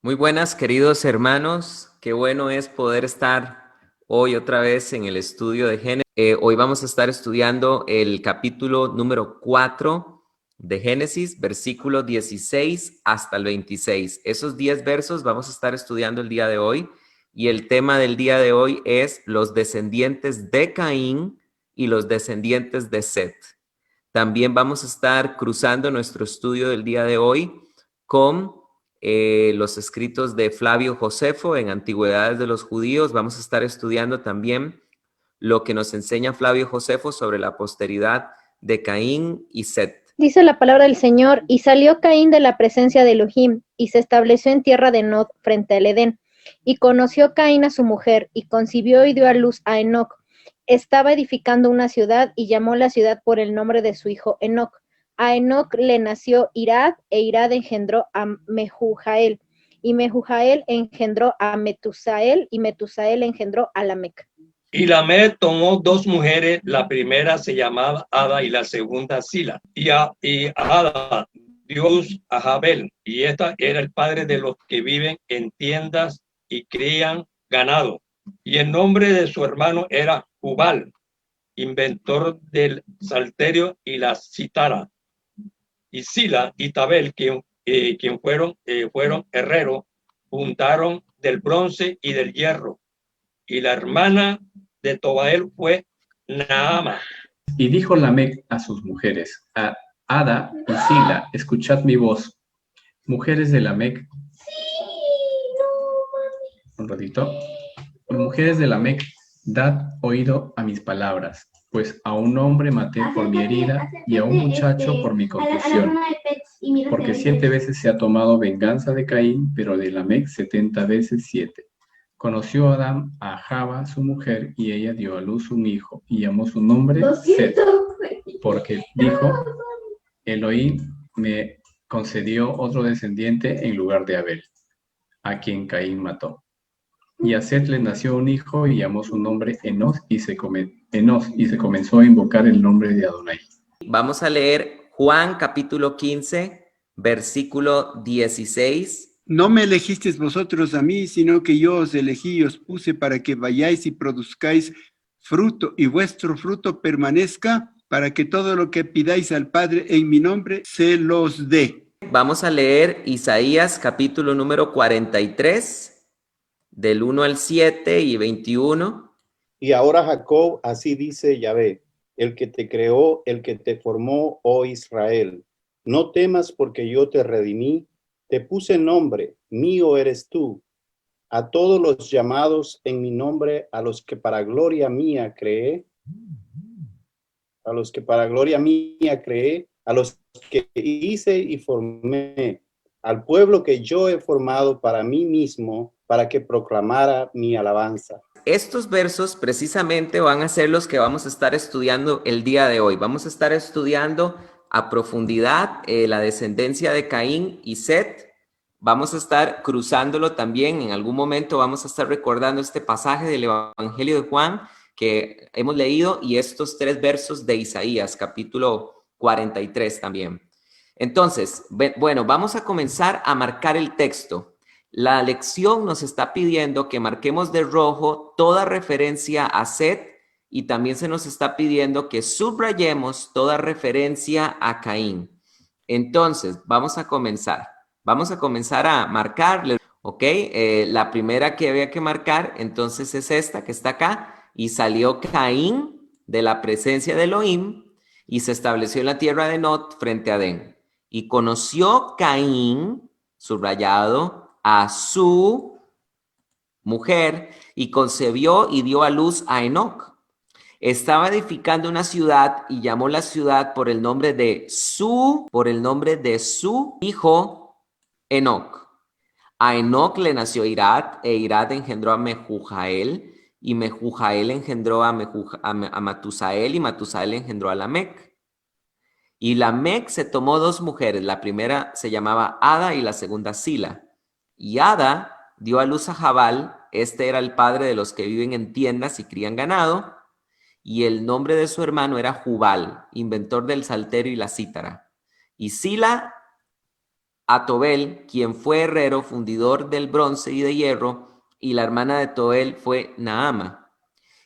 Muy buenas, queridos hermanos. Qué bueno es poder estar hoy otra vez en el estudio de Génesis. Hoy vamos a estar estudiando el capítulo número 4 de Génesis, versículo 16 hasta el 26. Esos 10 versos vamos a estar estudiando el día de hoy y el tema del día de hoy es los descendientes de Caín y los descendientes de Set. También vamos a estar cruzando nuestro estudio del día de hoy con los escritos de Flavio Josefo en Antigüedades de los Judíos. Vamos a estar estudiando también lo que nos enseña Flavio Josefo sobre la posteridad de Caín y Set. Dice la palabra del Señor, y salió Caín de la presencia de Elohim, y se estableció en tierra de Nod, frente al Edén. Y conoció Caín a su mujer, y concibió y dio a luz a Enoc. Estaba edificando una ciudad, y llamó la ciudad por el nombre de su hijo Enoc. A Enoc le nació Irad, e Irad engendró a Mehujael, y Mehujael engendró a Metusael, y Metusael engendró a Lamec. Y Lamec tomó dos mujeres, la primera se llamaba Ada y la segunda Sila. Y Ada dio luz a Jabel, y esta era el padre de los que viven en tiendas y crían ganado. Y el nombre de su hermano era Jubal, inventor del salterio y la cítara. Y Sila y Tabel, quien fueron herreros, juntaron del bronce y del hierro. Y la hermana de Tobael fue Naama. Y dijo Lamec a sus mujeres, a Ada y Sila, escuchad mi voz. Mujeres de Lamec. Un ratito. Mujeres de Lamec, dad oído a mis palabras, pues a un hombre maté por mi herida y a un muchacho por mi contusión. Porque 7 veces se ha tomado venganza de Caín, pero de Lamec 70 veces 7. Conoció Adán a Java, su mujer, y ella dio a luz un hijo, y llamó su nombre Set, porque dijo, Elohim me concedió otro descendiente en lugar de Abel, a quien Caín mató. Y a Set le nació un hijo, y llamó su nombre Enos, y se comenzó a invocar el nombre de Adonai. Vamos a leer Juan capítulo 15, versículo 16. No me elegisteis vosotros a mí, sino que yo os elegí y os puse para que vayáis y produzcáis fruto, y vuestro fruto permanezca, para que todo lo que pidáis al Padre en mi nombre se los dé. Vamos a leer Isaías capítulo número 43, del 1 al 7 y 21. Y ahora Jacob, así dice Yahvé, el que te creó, el que te formó, oh Israel. No temas porque yo te redimí, te puse nombre, mío eres tú. A todos los llamados en mi nombre, a los que para gloria mía creé, a los que hice y formé, al pueblo que yo he formado para mí mismo, para que proclamara mi alabanza. Estos versos precisamente van a ser los que vamos a estar estudiando el día de hoy. Vamos a estar estudiando a profundidad la descendencia de Caín y Set. Vamos a estar cruzándolo también. En algún momento vamos a estar recordando este pasaje del Evangelio de Juan que hemos leído y estos 3 versos de Isaías, capítulo 43 también. Entonces, bueno, vamos a comenzar a marcar el texto. La lección nos está pidiendo que marquemos de rojo toda referencia a Set y también se nos está pidiendo que subrayemos toda referencia a Caín. Entonces, vamos a comenzar. Vamos a comenzar a marcarle, ¿ok? La primera que había que marcar, entonces es esta que está acá. Y salió Caín de la presencia de Elohim y se estableció en la tierra de Nod frente a Edén. Y conoció Caín, subrayado, a su mujer y concebió y dio a luz a Enoc. Estaba edificando una ciudad y llamó la ciudad por el nombre de su hijo Enoc. A Enoc le nació Irad, e Irad engendró a Mehujael, y Mehujael engendró a Matusael, y Matusael engendró a Lamec. Y Lamec se tomó 2 mujeres, la primera se llamaba Ada y la segunda Sila. Y Ada dio a luz a Jabal, este era el padre de los que viven en tiendas y crían ganado, y el nombre de su hermano era Jubal, inventor del salterio y la cítara. Y Sila a Tobel, quien fue herrero, fundidor del bronce y de hierro, y la hermana de Tobel fue Naama.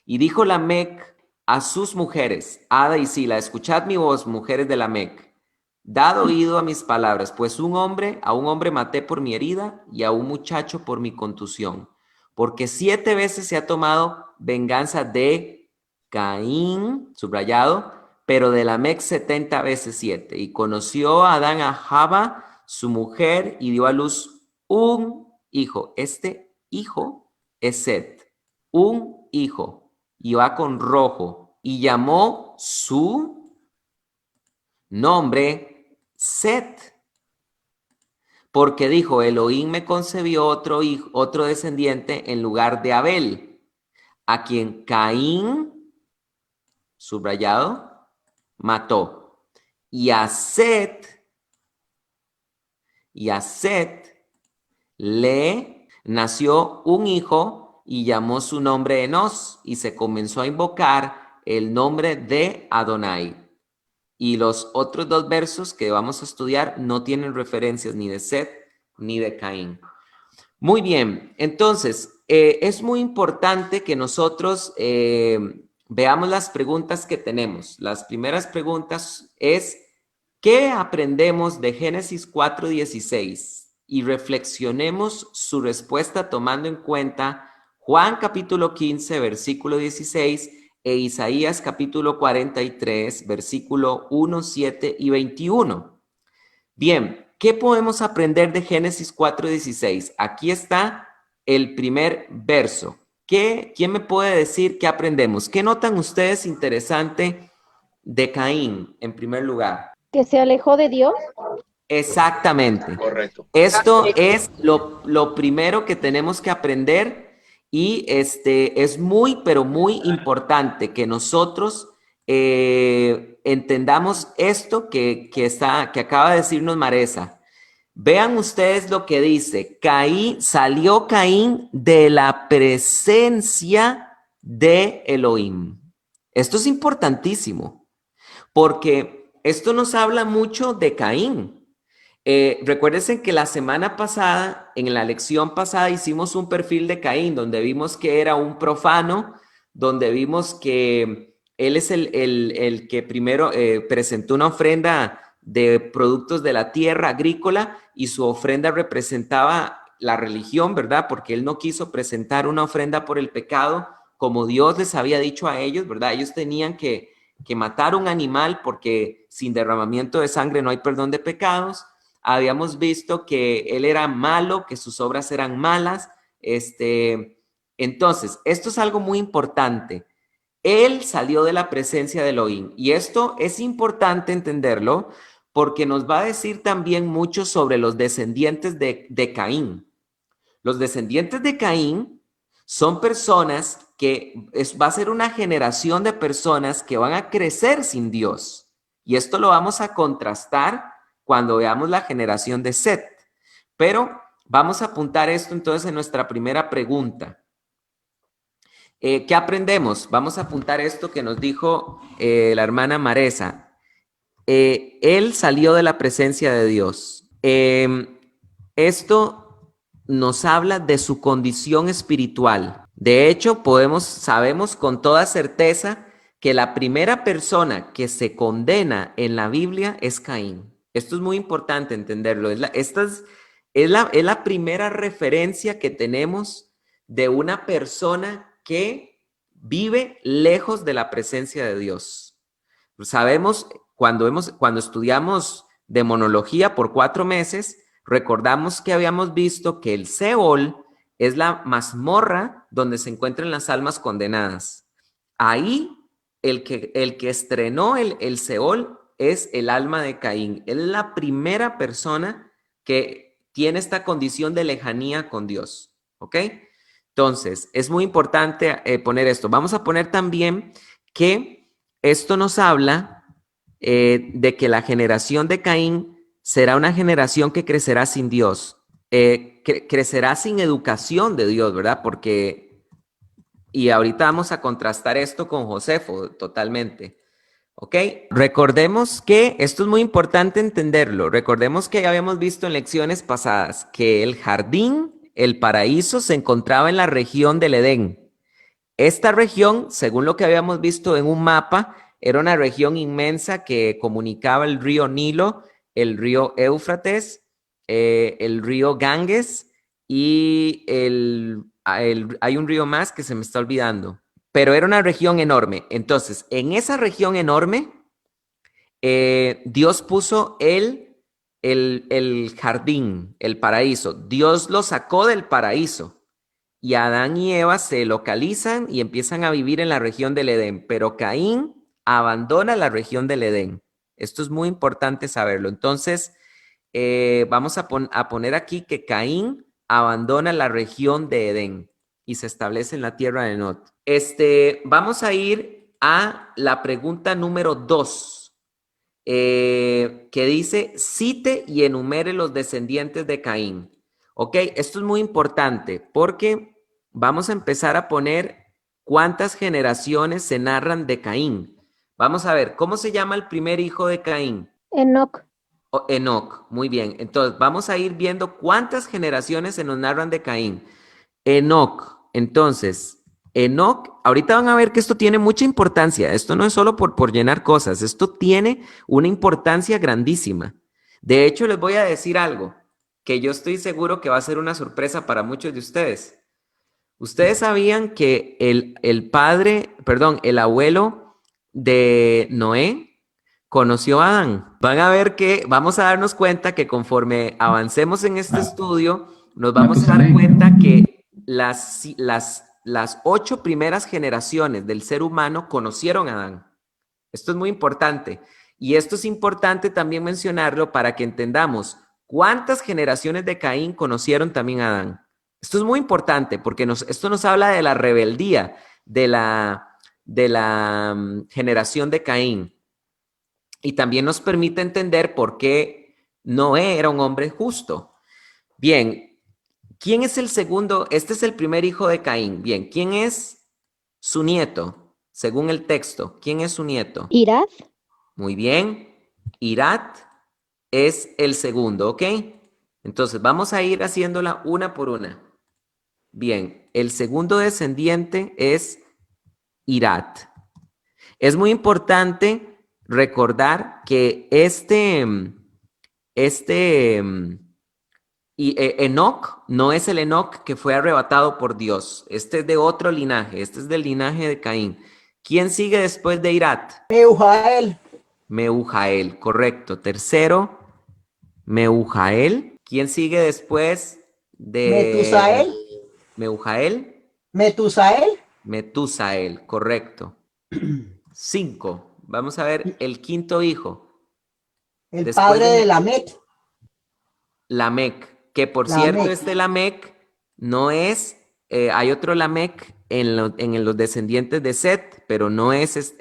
Y dijo Lamec a sus mujeres, Ada y Sila, escuchad mi voz, mujeres de Lamec, dad oído a mis palabras, pues a un hombre maté por mi herida y a un muchacho por mi contusión, porque 7 veces se ha tomado venganza de Caín, subrayado, pero de Lamec 70 veces 7. Y conoció a Adán a Java, su mujer, y dio a luz un hijo. Este hijo es Set, un hijo, y va con rojo, y llamó su nombre Set, porque dijo, Elohim me concebió otro hijo, otro descendiente en lugar de Abel, a quien Caín, subrayado, mató. Y a Set le nació un hijo y llamó su nombre Enos, y se comenzó a invocar el nombre de Adonai. Y los otros 2 versos que vamos a estudiar no tienen referencias ni de Set ni de Caín. Muy bien, entonces es muy importante que nosotros veamos las preguntas que tenemos. Las primeras preguntas es, ¿qué aprendemos de Génesis 4:16? Y reflexionemos su respuesta tomando en cuenta Juan capítulo 15, versículo 16 e Isaías capítulo 43, versículo 1, 7 y 21. Bien, ¿qué podemos aprender de Génesis 4:16? Aquí está el primer verso. ¿Quién me puede decir qué aprendemos? ¿Qué notan ustedes interesante de Caín en primer lugar? Que se alejó de Dios. Exactamente. Correcto. Esto es lo primero que tenemos que aprender y es muy, pero muy importante que nosotros entendamos esto que acaba de decirnos Maresa. Vean ustedes lo que dice. Salió Caín de la presencia de Elohim. Esto es importantísimo porque esto nos habla mucho de Caín. Recuérdense que la semana pasada, en la lección pasada, hicimos un perfil de Caín, donde vimos que era un profano, donde vimos que él es el que primero presentó una ofrenda de productos de la tierra agrícola y su ofrenda representaba la religión, ¿verdad? Porque él no quiso presentar una ofrenda por el pecado, como Dios les había dicho a ellos, ¿verdad? Ellos tenían que matar un animal porque sin derramamiento de sangre no hay perdón de pecados. Habíamos visto que él era malo, que sus obras eran malas. Entonces, esto es algo muy importante. Él salió de la presencia de Elohim. Y esto es importante entenderlo porque nos va a decir también mucho sobre los descendientes de Caín. Los descendientes de Caín son personas va a ser una generación de personas que van a crecer sin Dios. Y esto lo vamos a contrastar cuando veamos la generación de Set. Pero vamos a apuntar esto entonces en nuestra primera pregunta. ¿Qué aprendemos? Vamos a apuntar esto que nos dijo la hermana Maresa. Él salió de la presencia de Dios. Esto nos habla de su condición espiritual. De hecho, sabemos con toda certeza que la primera persona que se condena en la Biblia es Caín. Esto es muy importante entenderlo. Esta es la primera referencia que tenemos de una persona que vive lejos de la presencia de Dios. Sabemos, cuando estudiamos demonología por 4 meses, recordamos que habíamos visto que el Seol es la mazmorra donde se encuentran las almas condenadas. Ahí el que estrenó el Seol es el alma de Caín. Él es la primera persona que tiene esta condición de lejanía con Dios. ¿Ok? Entonces, es muy importante poner esto. Vamos a poner también que esto nos habla de que la generación de Caín será una generación que crecerá sin Dios. Crecerá sin educación de Dios, ¿verdad? Y ahorita vamos a contrastar esto con Josefo totalmente. ¿Ok? Recordemos que, esto es muy importante entenderlo, recordemos que ya habíamos visto en lecciones pasadas que el jardín, el paraíso, se encontraba en la región del Edén. Esta región, según lo que habíamos visto en un mapa, era una región inmensa que comunicaba el río Nilo, el río Éufrates, el río Ganges y hay un río más que se me está olvidando, pero era una región enorme. Entonces, en esa región enorme, Dios puso el jardín, el paraíso. Dios lo sacó del paraíso. Y Adán y Eva se localizan y empiezan a vivir en la región del Edén, pero Caín abandona la región del Edén. Esto es muy importante saberlo. Entonces, vamos a poner aquí que Caín abandona la región de Edén y se establece en la tierra de Nod. Vamos a ir a la pregunta número 2, que dice, cite y enumere los descendientes de Caín. Ok, esto es muy importante porque vamos a empezar a poner cuántas generaciones se narran de Caín. Vamos a ver, ¿cómo se llama el primer hijo de Caín? Enoc. Enoc, muy bien. Entonces, vamos a ir viendo cuántas generaciones se nos narran de Caín. Enoc, entonces, Enoc, ahorita van a ver que esto tiene mucha importancia. Esto no es solo por llenar cosas, esto tiene una importancia grandísima. De hecho, les voy a decir algo que yo estoy seguro que va a ser una sorpresa para muchos de ustedes. Ustedes sabían que el abuelo de Noé conoció a Adán. Van a ver que vamos a darnos cuenta que conforme avancemos en este estudio, nos vamos a dar cuenta que las 8 primeras generaciones del ser humano conocieron a Adán. Esto es muy importante. Y esto es importante también mencionarlo para que entendamos cuántas generaciones de Caín conocieron también a Adán. Esto es muy importante porque esto nos habla de la rebeldía de la generación de Caín. Y también nos permite entender por qué Noé era un hombre justo. Bien, ¿quién es el segundo? Este es el primer hijo de Caín. Bien, ¿quién es su nieto? Según el texto, ¿quién es su nieto? Irad. Muy bien. Irad es el segundo, ¿ok? Entonces, vamos a ir haciéndola una por una. Bien, el segundo descendiente es Irad. Es muy importante recordar que Enoc no es el Enoc que fue arrebatado por Dios. Este es de otro linaje, este es del linaje de Caín. ¿Quién sigue después de Irad? Meujael. Meujael, correcto. Tercero, Meujael. ¿Quién sigue después de Metusael. Meujael? Metusael. Metusael, correcto. 5. Vamos a ver el quinto hijo. El Después padre de de Lamec. Lamec, que por Lamec. cierto, este Lamec no es, hay otro Lamec en los descendientes de Set, pero no es,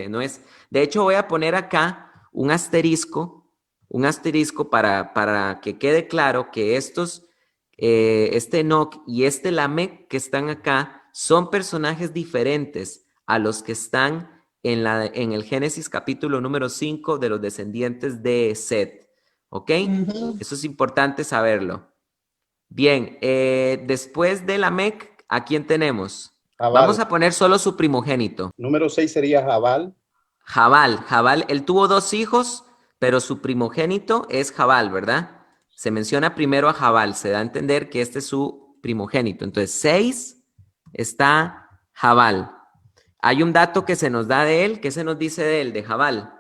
no es. De hecho, voy a poner acá un asterisco para que quede claro que este Enoc y este Lamec que están acá son personajes diferentes a los que están en el Génesis capítulo número 5 de los descendientes de Set. ¿Ok? Eso es importante saberlo. Bien, después de Lamec, ¿a quién tenemos? Jabal. Vamos a poner solo su primogénito. Número 6 sería Jabal. Jabal, él tuvo 2 hijos, pero su primogénito es Jabal, ¿verdad? Se menciona primero a Jabal, se da a entender que este es su primogénito. Entonces, 6 está Jabal. Hay un dato que se nos da de él. ¿Qué se nos dice de él, de Jabal?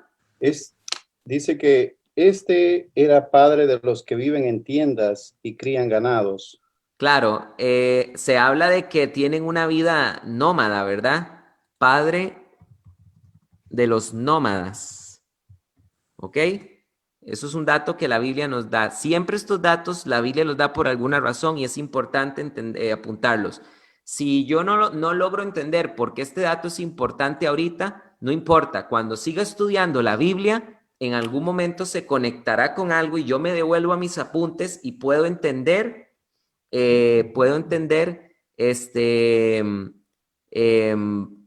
Dice que este era padre de los que viven en tiendas y crían ganados. Claro, se habla de que tienen una vida nómada, ¿verdad? Padre de los nómadas. ¿Ok? Eso es un dato que la Biblia nos da. Siempre estos datos la Biblia los da por alguna razón y es importante apuntarlos. Si yo no logro entender por qué este dato es importante ahorita, no importa. Cuando siga estudiando la Biblia, en algún momento se conectará con algo y yo me devuelvo a mis apuntes y puedo entender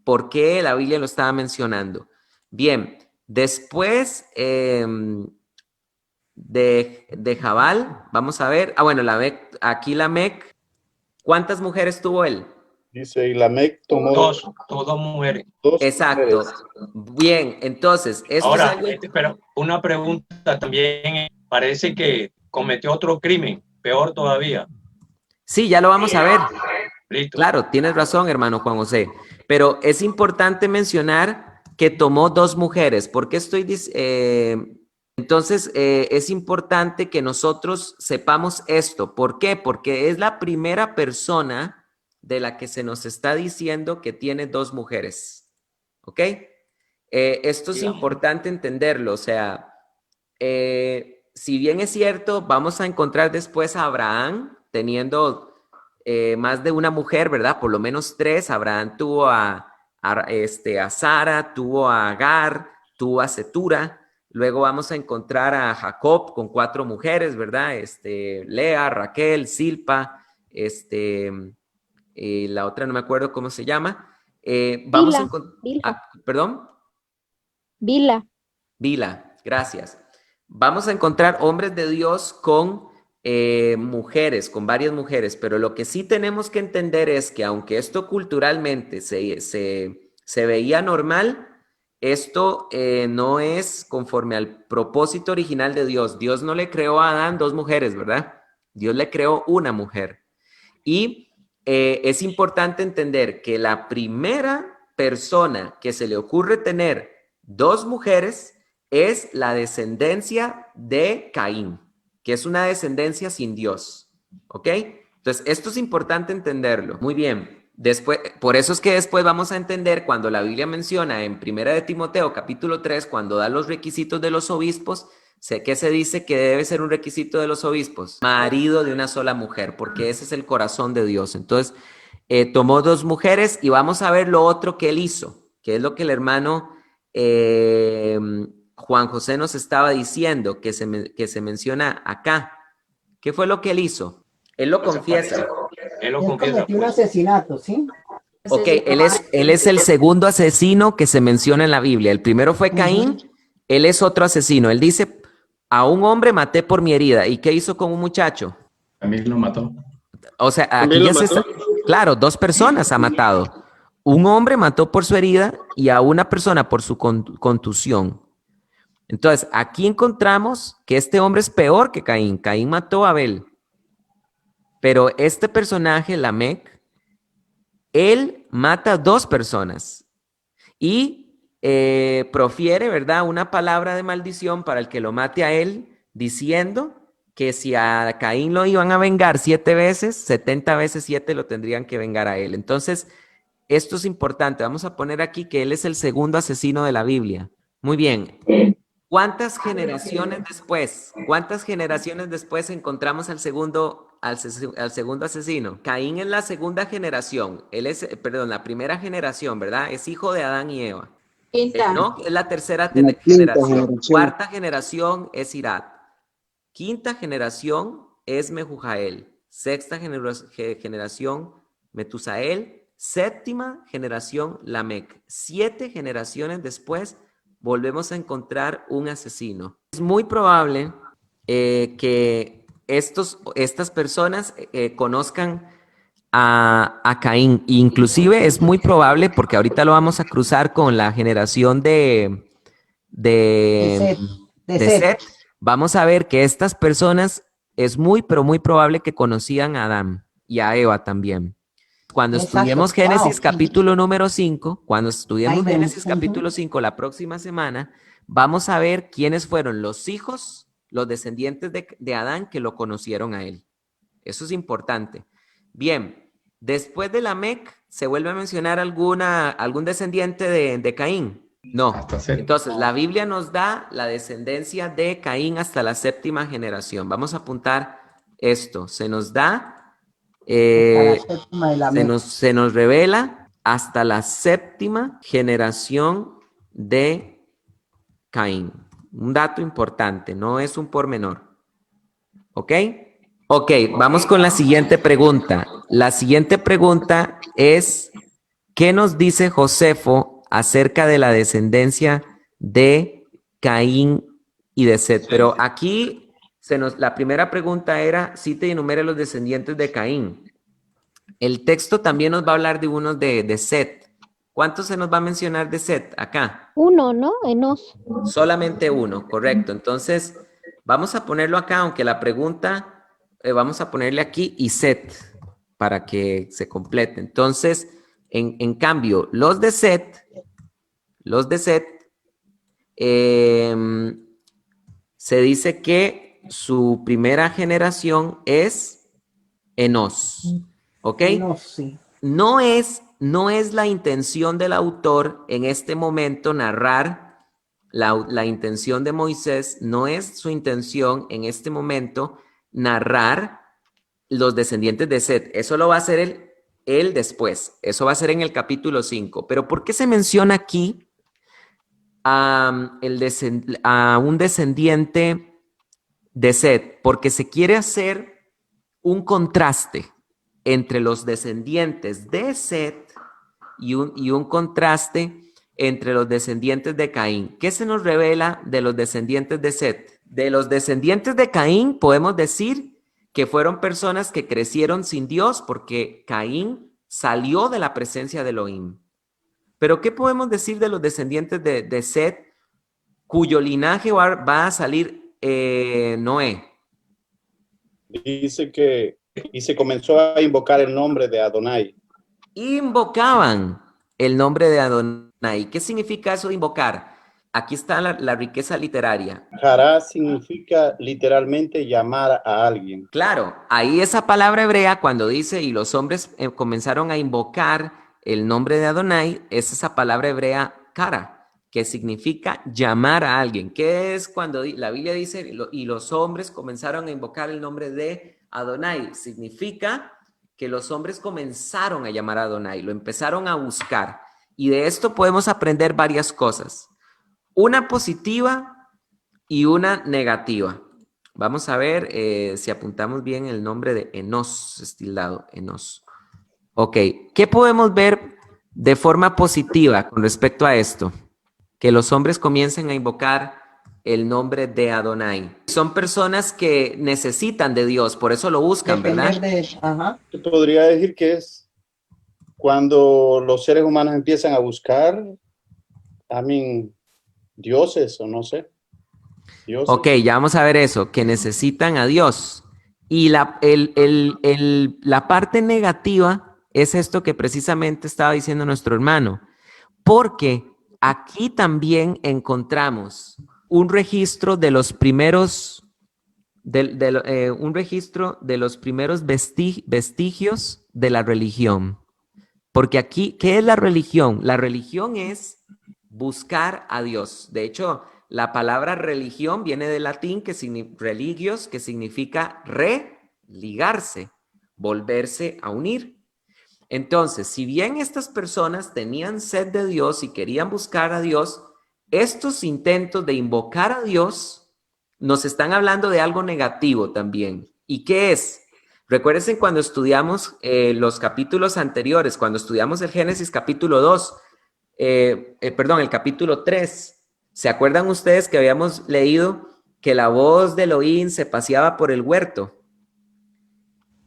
por qué la Biblia lo estaba mencionando. Bien, Después de Jabal, vamos a ver. Ah, bueno, aquí Lamec, ¿cuántas mujeres tuvo él? Dice, y Lamec tomó Dos mujeres. dos Exacto. mujeres. Bien, entonces, esto Ahora, es algo... pero una pregunta también, parece que cometió otro crimen, peor todavía. Sí, ya lo vamos a ver. Listo. Claro, tienes razón, hermano Juan José. Pero es importante mencionar que tomó dos mujeres. ¿Por qué estoy diciendo? Entonces, es importante que nosotros sepamos esto. ¿Por qué? Porque es la primera persona de la que se nos está diciendo que tiene dos mujeres. ¿Ok? Esto es importante entenderlo. O sea, si bien es cierto, vamos a encontrar después a Abraham teniendo más de una mujer, ¿verdad? Por lo menos tres. Abraham tuvo a Sara, tuvo a Agar, tuvo a Setura. Luego vamos a encontrar a Jacob con 4 mujeres, ¿verdad? Lea, Raquel, Silpa, la otra no me acuerdo cómo se llama. Vamos a encontrar... ¿Perdón? Bila. Bila, gracias. Vamos a encontrar hombres de Dios con mujeres, con varias mujeres, pero lo que sí tenemos que entender es que aunque esto culturalmente se veía normal, esto no es conforme al propósito original de Dios. Dios no le creó a Adán 2 mujeres, ¿verdad? Dios le creó una mujer. Y es importante entender que la primera persona que se le ocurre tener 2 mujeres es la descendencia de Caín, que es una descendencia sin Dios. ¿Ok? Entonces, esto es importante entenderlo. Muy bien. Después, por eso es que después vamos a entender cuando la Biblia menciona en 1 de Timoteo capítulo 3, cuando da los requisitos de los obispos, ¿qué se dice que debe ser un requisito de los obispos? Marido de una sola mujer, porque ese es el corazón de Dios. Entonces, tomó 2 mujeres y vamos a ver lo otro que él hizo, que es lo que el hermano Juan José nos estaba diciendo, que se menciona acá. ¿Qué fue lo que él hizo? Él lo confiesa. Él lo Él confiesa. cometió un asesinato, ¿sí? Ok, él es el segundo asesino que se menciona en la Biblia. El primero fue Caín, él es otro asesino. Él dice, a un hombre maté por mi herida. ¿Y qué hizo con un muchacho? También lo mató. O sea, aquí ya se está... Claro, 2 personas ha matado. Un hombre mató por su herida y a una persona por su contusión. Entonces, aquí encontramos que este hombre es peor que Caín. Caín mató a Abel. Pero este personaje, Lamec, él mata a 2 personas y profiere, ¿verdad?, una palabra de maldición para el que lo mate a él, diciendo que si a Caín lo iban a vengar 7 veces, 70 veces 7 lo tendrían que vengar a él. Entonces, esto es importante. Vamos a poner aquí que él es el segundo asesino de la Biblia. Muy bien. ¿Cuántas generaciones después encontramos al segundo asesino? Caín es la segunda generación. Él es, perdón, la primera generación, ¿verdad? Es hijo de Adán y Eva. No, es la tercera generación. Cuarta generación es Irat. Quinta generación es Mehujael. Sexta generación Metusael. Séptima generación Lamec. 7 generaciones después volvemos a encontrar un asesino. Es muy probable que estas personas conozcan a Caín. Inclusive es muy probable, porque ahorita lo vamos a cruzar con la generación de Set. Vamos a ver que estas personas es muy, pero muy probable que conocían a Adán y a Eva también. Cuando estudiemos Génesis capítulo número 5, capítulo 5 la próxima semana, vamos a ver quiénes fueron los hijos, los descendientes de Adán que lo conocieron a él. Eso es importante. Bien, después de Lamec, ¿se vuelve a mencionar algún descendiente de Caín? No. Entonces, la Biblia nos da la descendencia de Caín hasta la 7ª generación. Vamos a apuntar esto. Se nos da... se nos revela hasta la 7ª generación de Caín. Un dato importante, no es un pormenor. ¿Ok? Ok, vamos con la siguiente pregunta. La siguiente pregunta es, ¿qué nos dice Josefo acerca de la descendencia de Caín y de Set. Pero aquí la primera pregunta era, si te enumere los descendientes de Caín. El texto también nos va a hablar de unos de Set. ¿Cuántos se nos va a mencionar de Set acá? Uno, ¿no? Enos. Solamente uno, correcto. Entonces, vamos a ponerlo acá, aunque la pregunta, vamos a ponerle aquí y Set para que se complete. Entonces, en cambio, los de Set, se dice que su primera generación es Enos, ¿ok? No, sí. No es la intención del autor en este momento narrar la intención de Moisés, no es su intención en este momento narrar los descendientes de Set. Eso lo va a hacer él después. Eso va a ser en el capítulo 5. Pero ¿por qué se menciona aquí a un descendiente de Set? Porque se quiere hacer un contraste entre los descendientes de Set y un contraste entre los descendientes de Caín. ¿Qué se nos revela de los descendientes de Set? De los descendientes de Caín podemos decir que fueron personas que crecieron sin Dios porque Caín salió de la presencia de Elohim. Pero ¿qué podemos decir de los descendientes de Set, cuyo linaje va a salir Noé? Dice que, y se comenzó a invocar el nombre de Adonai. Invocaban el nombre de Adonai. ¿Qué significa eso de invocar? Aquí está la riqueza literaria. Hará significa literalmente llamar a alguien. Claro, ahí esa palabra hebrea cuando dice y los hombres comenzaron a invocar el nombre de Adonai, es esa palabra hebrea kara, que significa llamar a alguien. ¿Qué es cuando la Biblia dice y los hombres comenzaron a invocar el nombre de Adonai? Significa que los hombres comenzaron a llamar a Adonai, lo empezaron a buscar. Y de esto podemos aprender varias cosas. Una positiva y una negativa. Vamos a ver si apuntamos bien el nombre de Enos, estildado, Enos. Ok, ¿qué podemos ver de forma positiva con respecto a esto? Que los hombres comiencen a invocar el nombre de Adonai. Son personas que necesitan de Dios, por eso lo buscan, ¿verdad? Ajá. Te podría decir que es cuando los seres humanos empiezan a buscar, dioses o no sé. Dioses. Ok, ya vamos a ver eso, que necesitan a Dios. Y la parte negativa es esto que precisamente estaba diciendo nuestro hermano, porque aquí también encontramos un registro de los primeros, vestigios de la religión. Porque aquí, ¿qué es la religión? La religión es buscar a Dios. De hecho, la palabra religión viene del latín religios, que significa religarse, volverse a unir. Entonces, si bien estas personas tenían sed de Dios y querían buscar a Dios, estos intentos de invocar a Dios nos están hablando de algo negativo también. ¿Y qué es? Recuérdense cuando estudiamos los capítulos anteriores, cuando estudiamos el Génesis capítulo 2, el capítulo 3, ¿se acuerdan ustedes que habíamos leído que la voz de Elohim se paseaba por el huerto?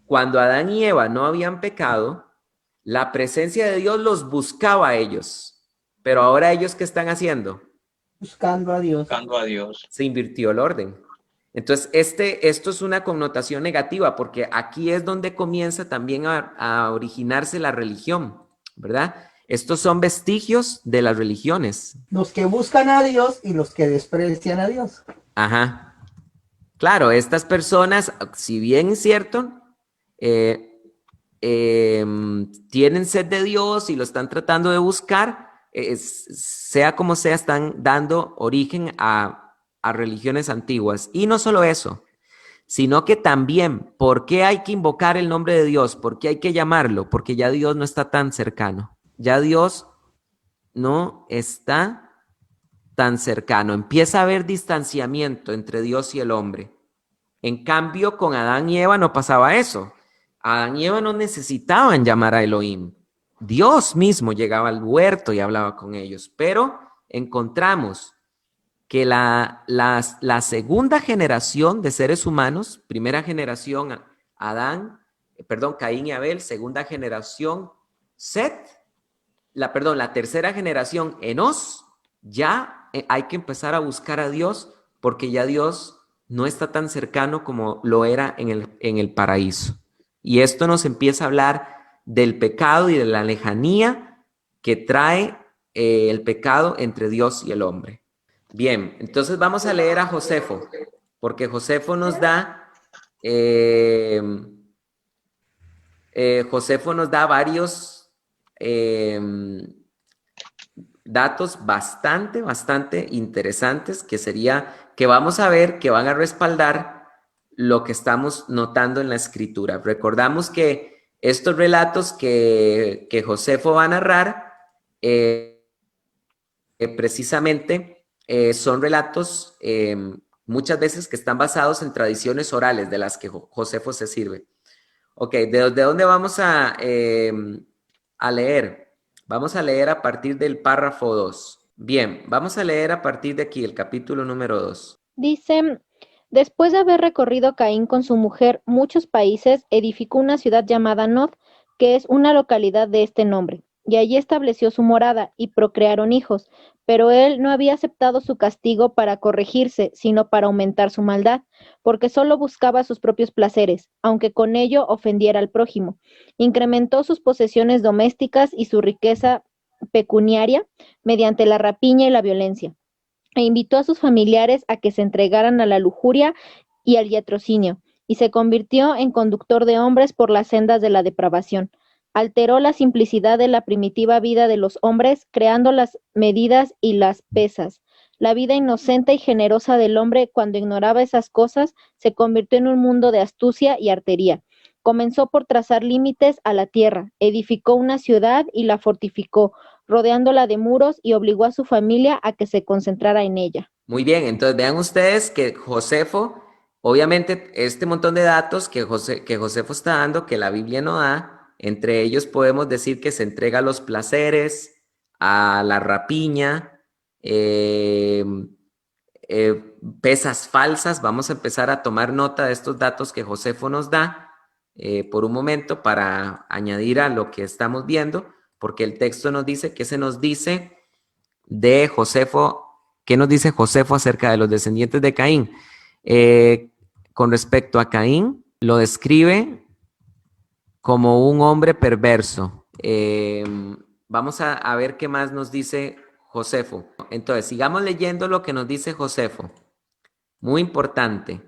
Cuando Adán y Eva no habían pecado, la presencia de Dios los buscaba a ellos. Pero ahora ellos, ¿qué están haciendo? Buscando a Dios. Buscando a Dios. Se invirtió el orden. Entonces, esto es una connotación negativa porque aquí es donde comienza también a originarse la religión, ¿verdad? Estos son vestigios de las religiones. Los que buscan a Dios y los que desprecian a Dios. Ajá. Claro, estas personas, si bien es cierto, tienen sed de Dios y lo están tratando de buscar, sea como sea, están dando origen a religiones antiguas. Y no solo eso, sino que también, ¿por qué hay que invocar el nombre de Dios? ¿Por qué hay que llamarlo? Porque ya Dios no está tan cercano. Ya Dios no está tan cercano. Empieza a haber distanciamiento entre Dios y el hombre. En cambio, con Adán y Eva no pasaba eso. Adán y Eva no necesitaban llamar a Elohim. Dios mismo llegaba al huerto y hablaba con ellos. Pero encontramos que la segunda generación de seres humanos, primera generación Caín y Abel, segunda generación Set, la tercera generación Enos, ya hay que empezar a buscar a Dios porque ya Dios no está tan cercano como lo era en el paraíso. Y esto nos empieza a hablar del pecado y de la lejanía que trae el pecado entre Dios y el hombre. Bien, entonces vamos a leer a Josefo, porque Josefo nos da varios datos bastante interesantes que vamos a ver que van a respaldar lo que estamos notando en la escritura. Recordamos que estos relatos que Josefo va a narrar precisamente son relatos muchas veces que están basados en tradiciones orales de las que Josefo se sirve. Ok, ¿de dónde vamos a leer? Vamos a leer a partir del párrafo 2. Bien, vamos a leer a partir de aquí, el capítulo número 2. Dice, después de haber recorrido Caín con su mujer muchos países, edificó una ciudad llamada Nod, que es una localidad de este nombre, y allí estableció su morada, y procrearon hijos, pero él no había aceptado su castigo para corregirse, sino para aumentar su maldad, porque solo buscaba sus propios placeres, aunque con ello ofendiera al prójimo. Incrementó sus posesiones domésticas y su riqueza pecuniaria mediante la rapiña y la violencia, e invitó a sus familiares a que se entregaran a la lujuria y al latrocinio, y se convirtió en conductor de hombres por las sendas de la depravación. Alteró la simplicidad de la primitiva vida de los hombres, creando las medidas y las pesas. La vida inocente y generosa del hombre, cuando ignoraba esas cosas, se convirtió en un mundo de astucia y artería. Comenzó por trazar límites a la tierra, edificó una ciudad y la fortificó, rodeándola de muros, y obligó a su familia a que se concentrara en ella. Muy bien, entonces vean ustedes que Josefo, obviamente este montón de datos que Josefo está dando, que la Biblia no da, entre ellos podemos decir que se entrega a los placeres, a la rapiña, pesas falsas. Vamos a empezar a tomar nota de estos datos que Josefo nos da por un momento para añadir a lo que estamos viendo, porque el texto nos dice que se nos dice de Josefo. ¿Qué nos dice Josefo acerca de los descendientes de Caín? Con respecto a Caín, lo describe como un hombre perverso. Vamos a ver qué más nos dice Josefo. Entonces, sigamos leyendo lo que nos dice Josefo. Muy importante.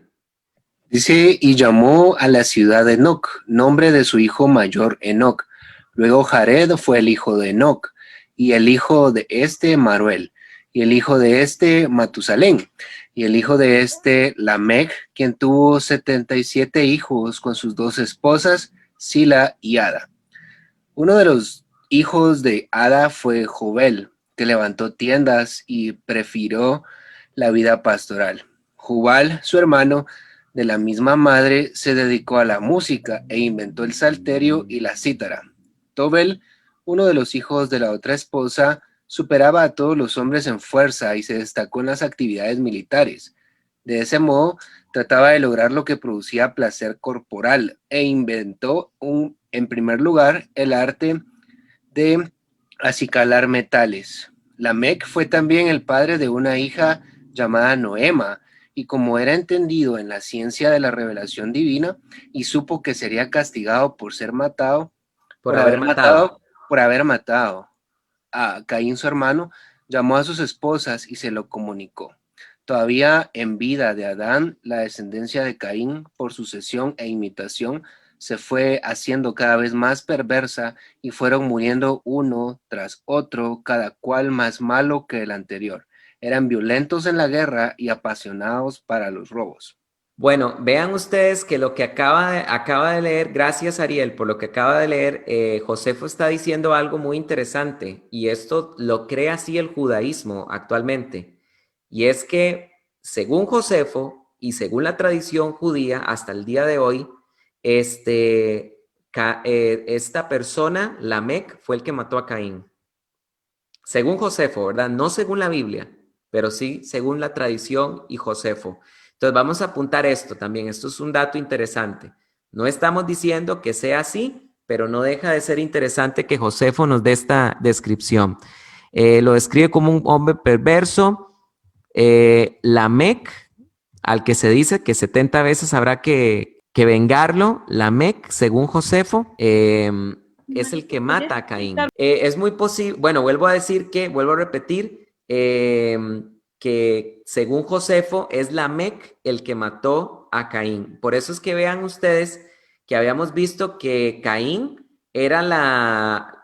Dice, y llamó a la ciudad de Enoc, nombre de su hijo mayor Enoc. Luego Jared fue el hijo de Enoc, y el hijo de este Maruel, y el hijo de este Matusalén, y el hijo de este Lamec, quien tuvo 77 hijos con sus 2 esposas, Sila y Ada. Uno de los hijos de Ada fue Jobel, que levantó tiendas y prefirió la vida pastoral. Jubal, su hermano, de la misma madre, se dedicó a la música e inventó el salterio y la cítara. Tobel, uno de los hijos de la otra esposa, superaba a todos los hombres en fuerza y se destacó en las actividades militares. De ese modo, trataba de lograr lo que producía placer corporal e inventó, en primer lugar, el arte de acicalar metales. Lamec fue también el padre de una hija llamada Noema, y como era entendido en la ciencia de la revelación divina, y supo que sería castigado por ser matado, por haber matado a Caín su hermano, llamó a sus esposas y se lo comunicó. Todavía en vida de Adán, la descendencia de Caín, por sucesión e imitación, se fue haciendo cada vez más perversa y fueron muriendo uno tras otro, cada cual más malo que el anterior. Eran violentos en la guerra y apasionados para los robos. Bueno, vean ustedes que lo que acaba de leer, gracias Ariel por lo que acaba de leer, Josefo está diciendo algo muy interesante, y esto lo cree así el judaísmo actualmente, y es que según Josefo y según la tradición judía hasta el día de hoy, esta persona, Lamec, fue el que mató a Caín. Según Josefo, ¿verdad? No según la Biblia. pero sí según la tradición y Josefo. Entonces vamos a apuntar esto también, esto es un dato interesante. No estamos diciendo que sea así, pero no deja de ser interesante que Josefo nos dé esta descripción. Lo describe como un hombre perverso, Lamec, al que se dice que 70 veces habrá que vengarlo. Lamec, según Josefo, es el que mata a Caín. Es muy posible, bueno, vuelvo a repetir, que según Josefo es Lamec el que mató a Caín. Por eso es que vean ustedes que habíamos visto que Caín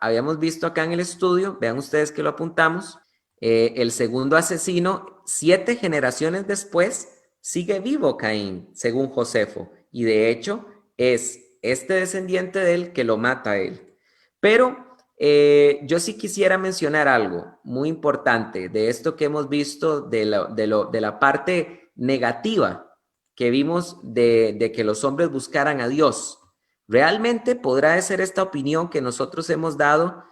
habíamos visto acá en el estudio, vean ustedes que lo apuntamos, el segundo asesino, 7 generaciones después, sigue vivo Caín, según Josefo, y de hecho es este descendiente de él que lo mata a él. Pero yo sí quisiera mencionar algo muy importante de esto que hemos visto de la parte negativa que vimos de que los hombres buscaran a Dios. ¿Realmente podrá ser esta opinión que nosotros hemos dado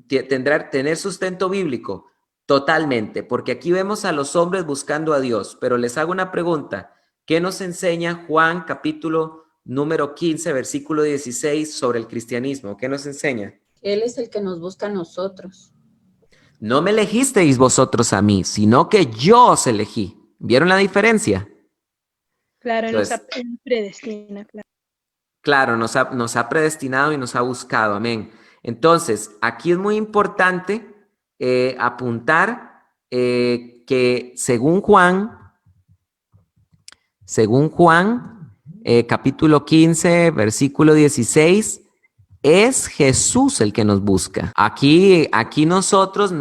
tener sustento bíblico? Totalmente, porque aquí vemos a los hombres buscando a Dios, pero les hago una pregunta. ¿Qué nos enseña Juan capítulo número 15, versículo 16 sobre el cristianismo? ¿Qué nos enseña? Él es el que nos busca a nosotros. No me elegisteis vosotros a mí, sino que yo os elegí. ¿Vieron la diferencia? Claro, Entonces, nos predestina, claro. Claro, nos ha predestinado y nos ha buscado, amén. Entonces, aquí es muy importante apuntar que según Juan, capítulo 15, versículo 16, es Jesús el que nos busca. Aquí nosotros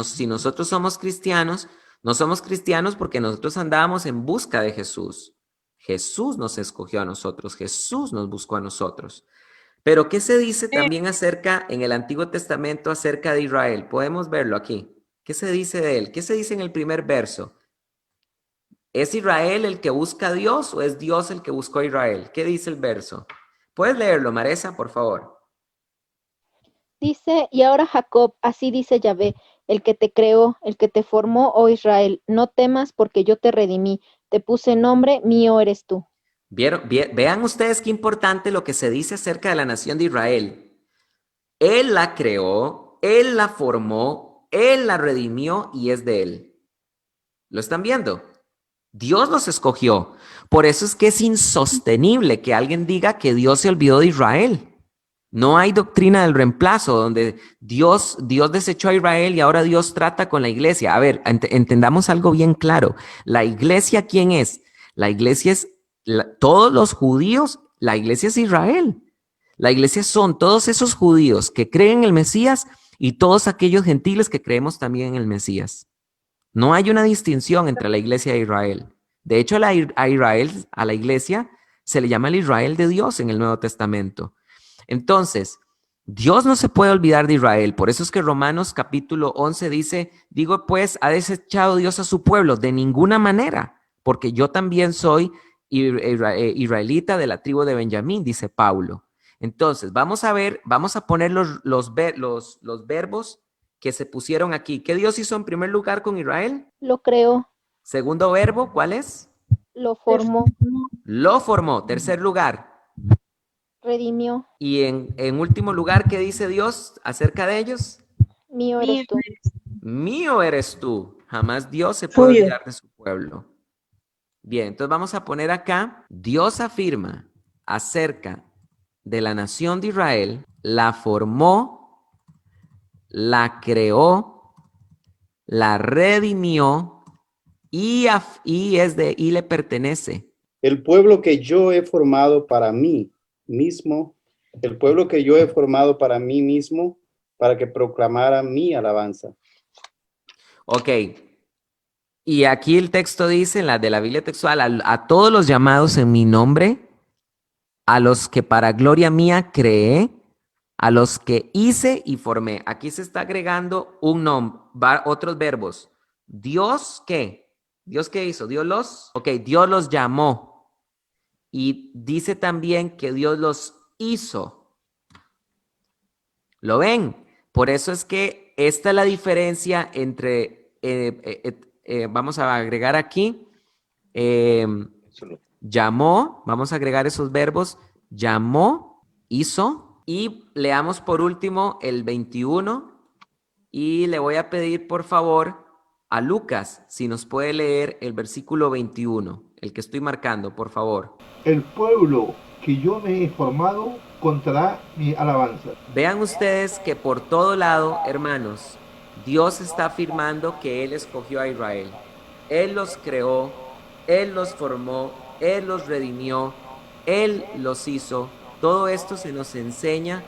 si nosotros somos cristianos, no somos cristianos porque nosotros andábamos en busca de Jesús. Jesús nos escogió a nosotros, Jesús nos buscó a nosotros. Pero ¿qué se dice también en el Antiguo Testamento acerca de Israel? Podemos verlo aquí. ¿Qué se dice de él? ¿Qué se dice en el primer verso? ¿Es Israel el que busca a Dios o es Dios el que buscó a Israel? ¿Qué dice el verso? ¿Puedes leerlo, Maresa, por favor? Dice, y ahora Jacob, así dice Yahvé, el que te creó, el que te formó, oh Israel, no temas porque yo te redimí, te puse nombre, mío eres tú. Vean ustedes qué importante lo que se dice acerca de la nación de Israel. Él la creó, Él la formó, Él la redimió y es de Él. ¿Lo están viendo? Dios los escogió. Por eso es que es insostenible que alguien diga que Dios se olvidó de Israel. No hay doctrina del reemplazo donde Dios desechó a Israel y ahora Dios trata con la iglesia. A ver, entendamos algo bien claro. La iglesia, ¿quién es? La iglesia es todos los judíos, la iglesia es Israel. La iglesia son todos esos judíos que creen en el Mesías y todos aquellos gentiles que creemos también en el Mesías. No hay una distinción entre la iglesia e Israel. De hecho, a la iglesia se le llama el Israel de Dios en el Nuevo Testamento. Entonces, Dios no se puede olvidar de Israel. Por eso es que Romanos capítulo 11 dice, digo pues, ¿ha desechado Dios a su pueblo? De ninguna manera, porque yo también soy israelita de la tribu de Benjamín, dice Pablo. Entonces, vamos a poner los verbos que se pusieron aquí. ¿Qué Dios hizo en primer lugar con Israel? Lo creó. Segundo verbo, ¿cuál es? Lo formó. Lo formó. Tercer lugar. Redimió. Y en último lugar, ¿qué dice Dios acerca de ellos? Mío eres tú. Mío eres tú. Jamás Dios se puede olvidar de su pueblo. Bien, entonces vamos a poner acá, Dios afirma acerca de la nación de Israel, la formó, la creó, la redimió y le pertenece. El pueblo que yo he formado para mí mismo, el pueblo que yo he formado para mí mismo, para que proclamara mi alabanza. Ok. Y aquí el texto dice, en la de la Biblia textual, a todos los llamados en mi nombre, a los que para gloria mía creé, a los que hice y formé. Aquí se está agregando un nombre, otros verbos. Dios, ¿qué? ¿Dios qué hizo? Dios los llamó. Y dice también que Dios los hizo. ¿Lo ven? Por eso es que esta es la diferencia entre, vamos a agregar aquí, llamó, vamos a agregar esos verbos, llamó, hizo, y leamos por último el 21, y le voy a pedir por favor a Lucas, si nos puede leer el versículo 21, el que estoy marcando, por favor. El pueblo que yo me he formado contará mi alabanza. Vean ustedes que por todo lado, hermanos, Dios está afirmando que Él escogió a Israel. Él los creó, Él los formó, Él los redimió, Él los hizo. Todo esto se nos enseña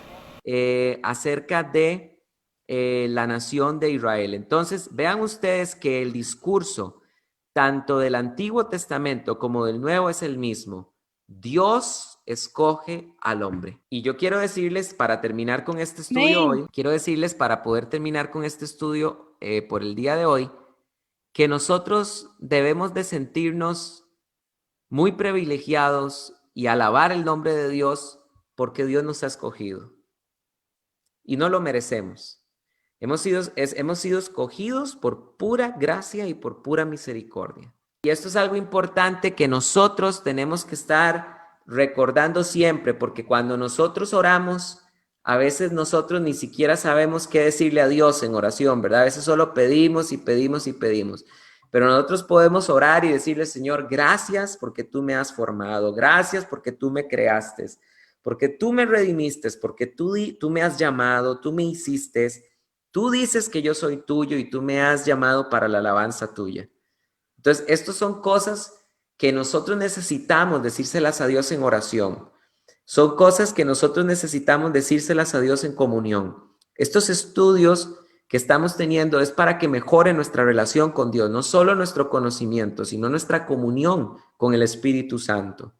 acerca de la nación de Israel. Entonces, vean ustedes que el discurso tanto del Antiguo Testamento como del Nuevo es el mismo. Dios escoge al hombre. Y yo quiero decirles, para terminar con este estudio hoy, quiero decirles para poder terminar con este estudio por el día de hoy, que nosotros debemos de sentirnos muy privilegiados y alabar el nombre de Dios porque Dios nos ha escogido. Y no lo merecemos. Hemos sido escogidos por pura gracia y por pura misericordia. Y esto es algo importante que nosotros tenemos que estar recordando siempre, porque cuando nosotros oramos, a veces nosotros ni siquiera sabemos qué decirle a Dios en oración, ¿verdad? A veces solo pedimos y pedimos y pedimos. Pero nosotros podemos orar y decirle, Señor, gracias porque tú me has formado, gracias porque tú me creaste, porque tú me redimiste, porque tú me has llamado, tú me hiciste. Tú dices que yo soy tuyo y tú me has llamado para la alabanza tuya. Entonces, estas son cosas que nosotros necesitamos decírselas a Dios en oración. Son cosas que nosotros necesitamos decírselas a Dios en comunión. Estos estudios que estamos teniendo es para que mejore nuestra relación con Dios, no solo nuestro conocimiento, sino nuestra comunión con el Espíritu Santo.